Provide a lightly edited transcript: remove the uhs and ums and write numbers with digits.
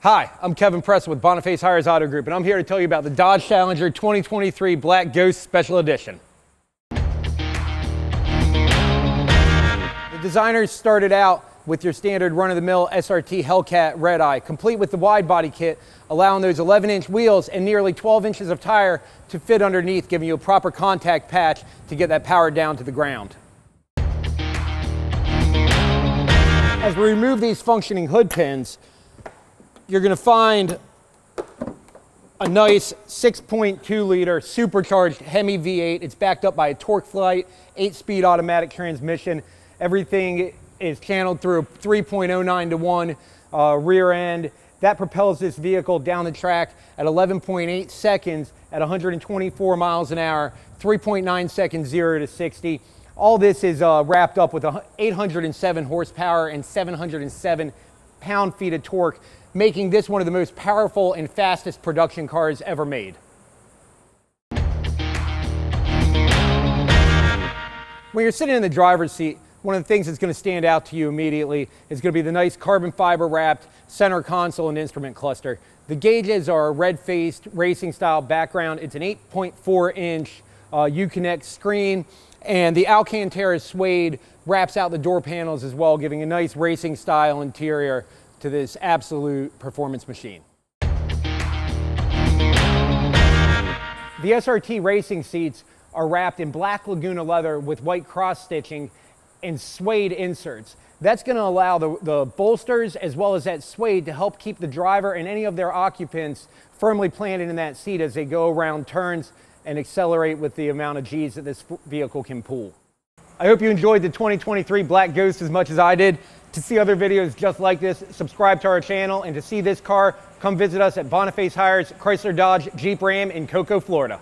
Hi, I'm Kevin Preston with Boniface Hiers Auto Group, and I'm here to tell you about the Dodge Challenger 2023 Black Ghost Special Edition. The designers started out with your standard run-of-the-mill SRT Hellcat Red Eye, complete with the wide body kit, allowing those 11-inch wheels and nearly 12 inches of tire to fit underneath, giving you a proper contact patch to get that power down to the ground. As we remove these functioning hood pins, you're going to find a nice 6.2 liter supercharged Hemi V8. It's backed up by a TorqueFlite 8-speed automatic transmission. Everything is channeled through a 3.09 to 1 rear end. That propels this vehicle down the track at 11.8 seconds at 124 miles an hour, 3.9 seconds 0 to 60. All this is wrapped up with 807 horsepower and 707 pound-feet of torque, making this one of the most powerful and fastest production cars ever made. When you're sitting in the driver's seat, one of the things that's going to stand out to you immediately is going to be the nice carbon fiber wrapped center console and instrument cluster. The gauges are a red-faced racing style background. It's an 8.4 inch Uconnect screen, and the Alcantara suede wraps out the door panels as well, giving a nice racing style interior to this absolute performance machine. The SRT racing seats are wrapped in black Laguna leather with white cross stitching and suede inserts. That's going to allow the bolsters as well as that suede to help keep the driver and any of their occupants firmly planted in that seat as they go around turns and accelerate with the amount of G's that this vehicle can pull. I hope you enjoyed the 2023 Black Ghost as much as I did. To see other videos just like this, subscribe to our channel, and to see this car, come visit us at Boniface Hiers Chrysler Dodge Jeep Ram in Cocoa, Florida.